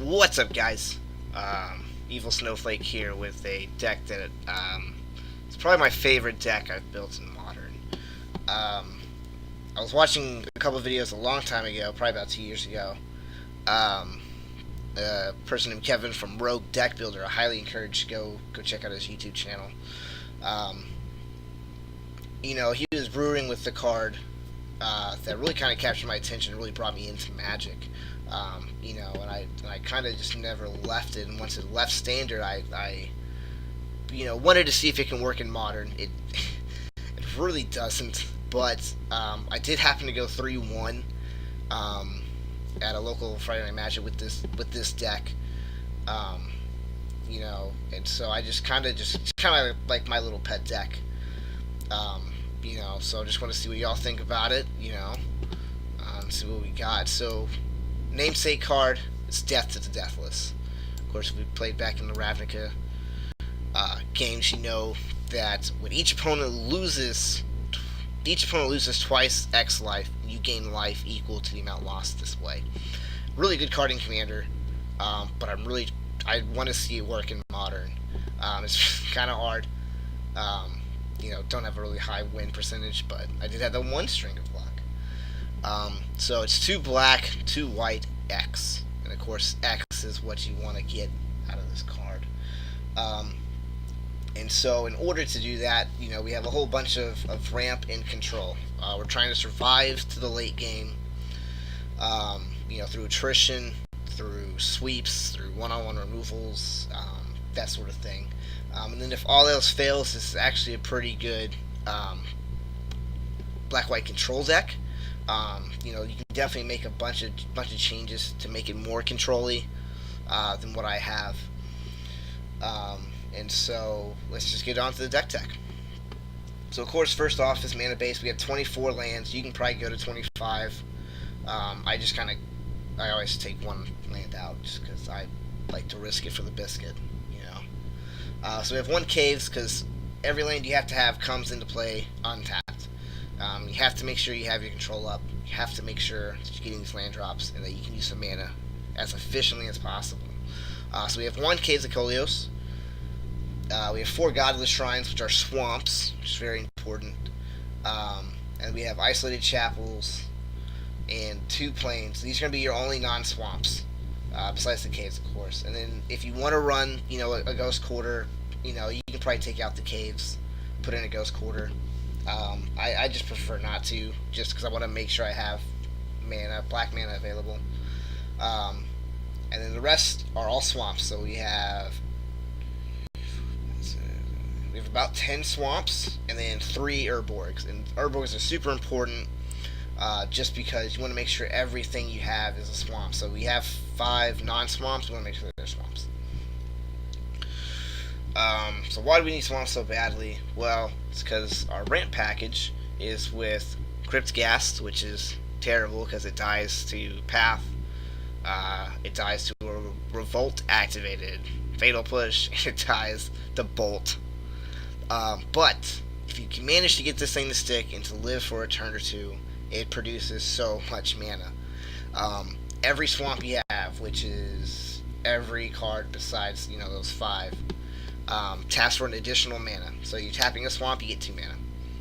What's up, guys? Evil Snowflake here with a deck that it's probably my favorite deck I've built in Modern. Um, I was watching a couple of videos a long time ago, probably about 2 years ago. Um, a person named Kevin from Rogue Deck Builder. I highly encourage go check out his YouTube channel. Um, he was brewing with the card that really kind of captured my attention, really brought me into Magic. And I kind of just never left it. And once it left Standard, I wanted to see if it can work in Modern. It really doesn't. But I did happen to go 3-1 at a local Friday Night Magic with this deck. Um, and so I just kind of like my little pet deck. So I just want to see what y'all think about it. And see what we got. So namesake card is Death to the Deathless. Of course, if we played back in the Ravnica games, you know that when each opponent loses twice X life, you gain life equal to the amount lost this way. Really good card in Commander, but I want to see it work in Modern. It's kind of hard. Don't have a really high win percentage, but I did have the one string of luck. So it's 2 black, 2 white, X. And of course, X is what you want to get out of this card. And so in order to do that, we have a whole bunch of ramp and control. We're trying to survive to the late game, through attrition, through sweeps, through one-on-one removals, that sort of thing. And then if all else fails, this is actually a pretty good black-white control deck. You can definitely make a bunch of changes to make it more control-y than what I have. And so let's just get on to the deck tech. So of course, first off is mana base. We have 24 lands. You can probably go to 25. I always take one land out just because I like to risk it for the biscuit. So we have 1 caves because every land you have to have comes into play untapped. You have to make sure you have your control up. You have to make sure that you're getting these land drops and that you can use some mana as efficiently as possible. So we have 1 Caves of Kolios. We have 4 Godless Shrines, which are swamps, which is very important. And we have Isolated Chapels and 2 Plains. These are going to be your only non-swamps, besides the caves, of course. And then if you want to run, a Ghost Quarter, you can probably take out the caves, put in a Ghost Quarter. I just prefer not to, just because I want to make sure I have black mana available. And then the rest are all swamps. So we have about 10 swamps and then 3 Urborgs. And Urborgs are super important, just because you want to make sure everything you have is a swamp. So we have 5 non-swamps. We want to make sure they're swamps. So why do we need swamps so badly? Well, it's because our ramp package is with Crypt Ghast, which is terrible because it dies to Path. It dies to a Revolt activated Fatal Push, and it dies to Bolt. But if you can manage to get this thing to stick and to live for a turn or two, it produces so much mana. Every swamp you have, which is every card besides those 5, taps for an additional mana. So you're tapping a swamp, you get 2 mana.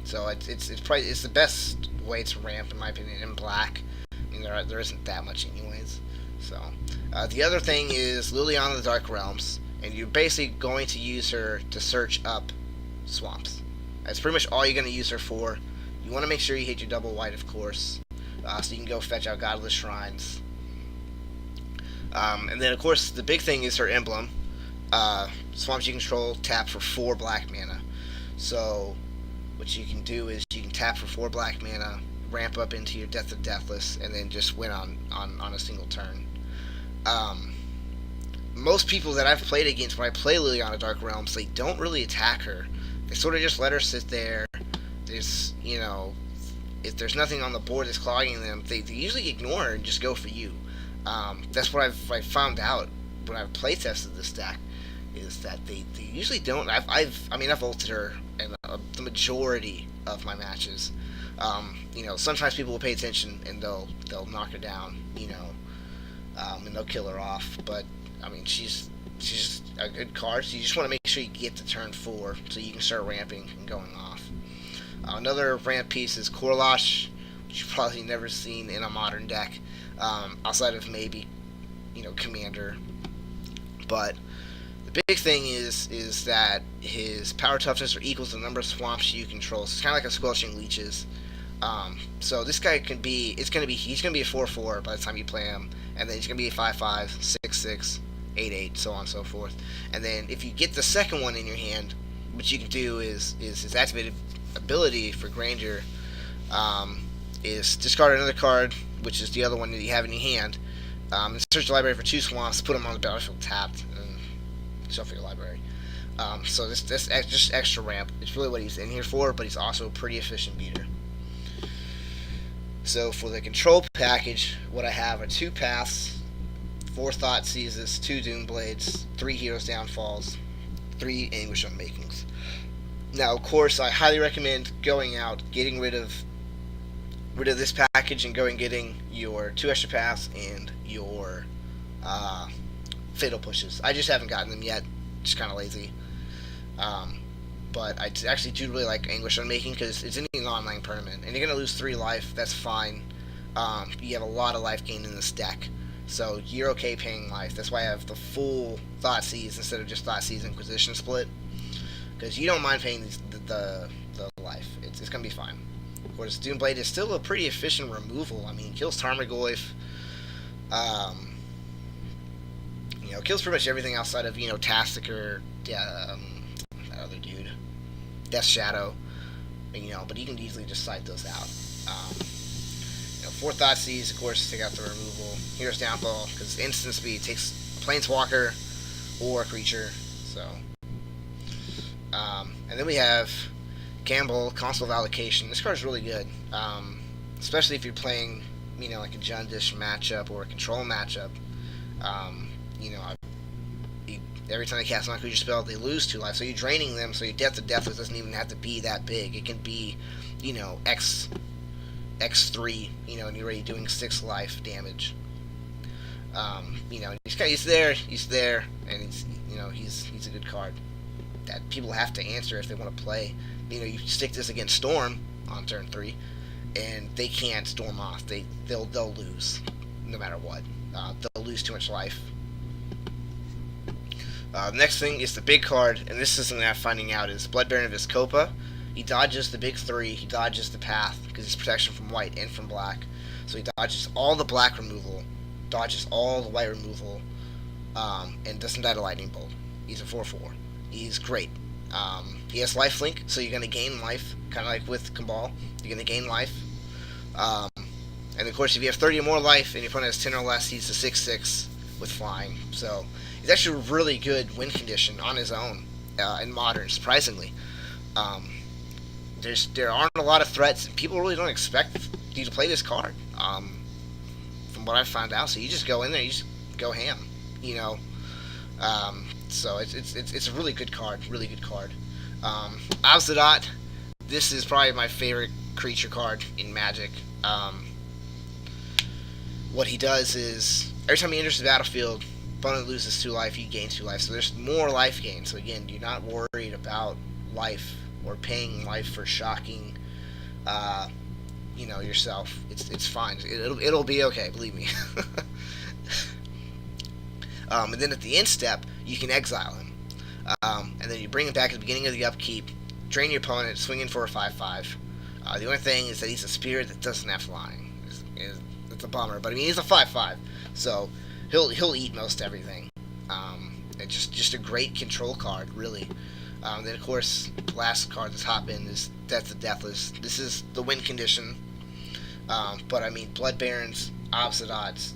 So it's the best way to ramp, in my opinion, in black. I mean, there isn't that much anyways. So the other thing is Liliana of the Dark Realms, and you're basically going to use her to search up swamps. That's pretty much all you're going to use her for. You want to make sure you hit your double white, of course, so you can go fetch out Godless Shrines. And then, of course, the big thing is her emblem. Swamps you control tap for 4 black mana. So what you can do is you can tap for 4 black mana, ramp up into your Death of Deathless, and then just win on a single turn. Most people that I've played against when I play Liliana Dark Realms, they don't really attack her. They sort of just let her sit there. There's, if there's nothing on the board that's clogging them, they usually ignore her and just go for you. That's what I've found out when I've play tested this deck, is that they usually don't. I've ulted her in the majority of my matches. Sometimes people will pay attention and they'll knock her down. and they'll kill her off. But I mean, she's a good card. So you just want to make sure you get to turn 4 so you can start ramping and going off. Another ramp piece is Korlash, which you've probably never seen in a modern deck, outside of maybe Commander. But the big thing is that his power toughness equals the number of swamps you control. So it's kind of like a squelching leeches. So this guy he's gonna be a 4/4 by the time you play him, and then he's gonna be a 5/5, 6/6, 8/8, so on and so forth. And then if you get the second one in your hand, what you can do is his activated ability for Granger, is discard another card, which is the other one that you have in your hand, and search the library for 2 swamps, put them on the battlefield tapped, and shuffle your library. So this just extra ramp. It's really what he's in here for, but he's also a pretty efficient beater. So for the control package, what I have are 2 paths, 4 Thought Seizes, 2 Doom Blades, 3 Heroes Downfalls, 3 Anguish Unmakings. Now, of course, I highly recommend going out, getting rid of this package, and getting your 2 extra paths and your fatal pushes. I just haven't gotten them yet, just kind of lazy. But I actually do really like Anguish Unmaking because it's in an online permanent, and you're gonna lose 3 life. That's fine. You have a lot of life gain in this deck, so you're okay paying life. That's why I have the full Thought Seize instead of just Thought Seize Inquisition split, because you don't mind paying the life. It's gonna be fine. Of course, Doomblade is still a pretty efficient removal. I mean, kills Tarmogoyf. Kills pretty much everything outside of Tastiker, that other dude, Death Shadow. But you can easily just cite those out. 4 Thought Seize, of course, to take out the removal. Hero's Downfall, because instant speed takes a Planeswalker or a creature. So, and then we have Gamble, Console of Allocation. This card's really good, especially if you're playing, like a Jundish matchup or a control matchup. Every time they cast a non-creature spell, they lose 2 life, so you're draining them. So your Death to Deathless doesn't even have to be that big. It can be, X3, and you're already doing 6 life damage. He's there, and he's a good card that people have to answer if they want to play. You stick this against Storm on turn 3, and they can't storm off. They'll lose no matter what. They'll lose too much life. The next thing is the big card, and this is something I'm finding out, is Blood Baron of Vizkopa. He dodges the big 3, he dodges the path, because he's protection from white and from black. So he dodges all the black removal, dodges all the white removal, and doesn't die to Lightning Bolt. He's a 4/4. He's great. He has lifelink, so you're going to gain life, kind of like with Cabal. You're going to gain life. And of course, if you have 30 or more life, and your opponent has 10 or less, he's a 6/6 with flying. So he's actually a really good win condition on his own in Modern, surprisingly. There aren't a lot of threats, and people really don't expect you to play this card, from what I've found out. So you just go in there, you just go ham, So it's a really good card, Abzadat, this is probably my favorite creature card in Magic. What he does is, every time he enters the battlefield, opponent loses 2 life, you gain 2 life. So there's more life gain. So again, you're not worried about life or paying life for shocking, yourself. It's fine. It'll be okay, believe me. And then at the end step, you can exile him, and then you bring him back at the beginning of the upkeep, drain your opponent, swing in for a 5/5. The only thing is that he's a spirit that doesn't have flying. It's a bummer, but I mean he's a 5/5, so he'll eat most everything. It's just a great control card, really. Then of course, the last card that's hop in is Death to Deathless. This is the win condition, but I mean Blood Barons, Obsidats,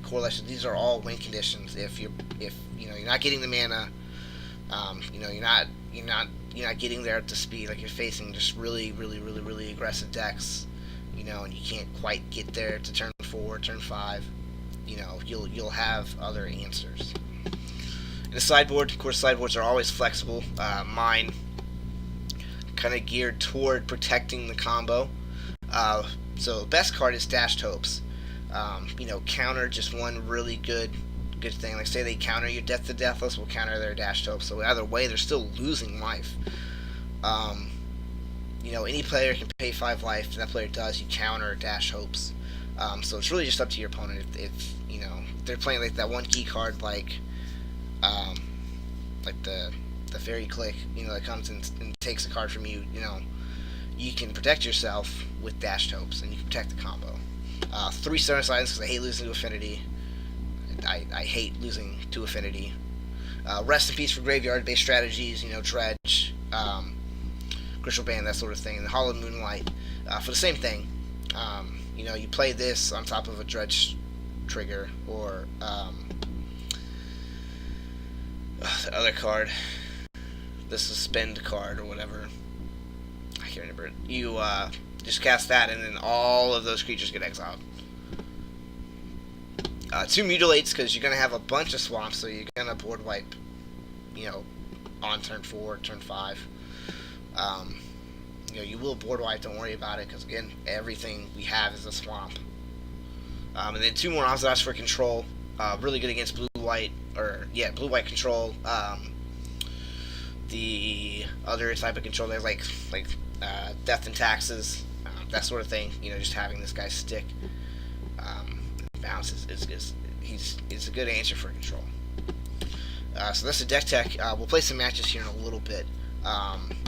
Correlation. These are all win conditions. If you're not getting the mana, you're not getting there at the speed. Like you're facing just really aggressive decks, and you can't quite get there to turn 4, turn 5. You'll have other answers. In the sideboard, of course, sideboards are always flexible. Mine kind of geared toward protecting the combo. So the best card is Dashed Hopes. Counter just one really good thing. Like say they counter your Death to Deathless, will counter their Dashed Hope. So either way, they're still losing life. Um, any player can pay 5 life. If that player does, you counter Dash Hopes. So it's really just up to your opponent. If they're playing like that one key card, um, like the Fairy Click, that comes and takes a card from you. You can protect yourself with Dash Hopes, and you can protect the combo. 3 Stone Silence because I hate losing to Affinity. I hate losing to Affinity. Rest in Peace for graveyard-based strategies, Dredge, Crystal Band, that sort of thing. And Hollow Moonlight for the same thing. You play this on top of a Dredge trigger or the other card, the Suspend card or whatever. I can't remember it. You just cast that, and then all of those creatures get exiled. 2 Mutilates because you're gonna have a bunch of swamps, so you're gonna board wipe, on turn 4, turn 5. You will board wipe. Don't worry about it, because again, everything we have is a swamp. And then 2 more Ozadas for control. Really good against blue-white, blue-white control. The other type of control, there's like Death and Taxes, that sort of thing. Just having this guy stick. Bounce is a good answer for control. So that's the deck tech. We'll play some matches here in a little bit.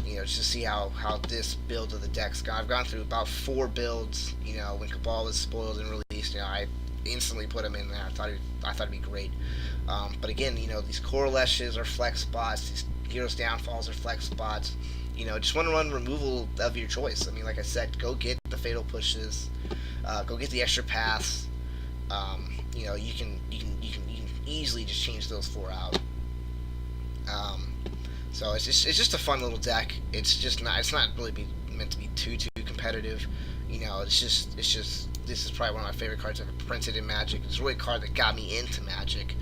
Just to see how this build of the deck's gone. I've gone through about 4 builds. When Cabal was spoiled and released, I instantly put him in there. I thought it'd be great. But again, these Coalesces are flex spots. These Heroes Downfalls are flex spots. Just want to run removal of your choice. Like I said, go get the Fatal Pushes. Go get the extra paths. You can easily just change those 4 out. So it's just a fun little deck. It's not really meant to be too competitive. It's just this is probably one of my favorite cards ever printed in Magic. It's really a card that got me into Magic.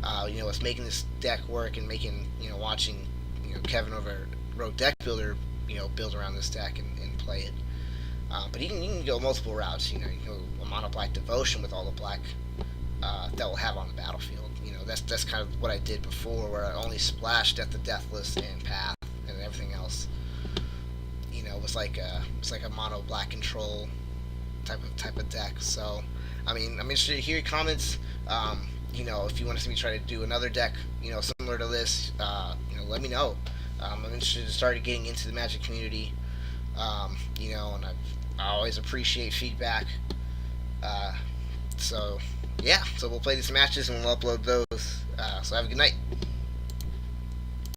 It's making this deck work and making watching Kevin over Rogue Deck Builder build around this deck and play it. But you can go multiple routes. You can go a mono black Devotion with all the black that we'll have on the battlefield. That's kind of what I did before, where I only splashed Death to Deathless and Path, and everything else, was like a mono black control type of deck. So, I'm interested to hear your comments. If you want to see me try to do another deck, similar to this, let me know. I'm interested to start getting into the Magic community. And I always appreciate feedback. So we'll play these matches and we'll upload those. So have a good night.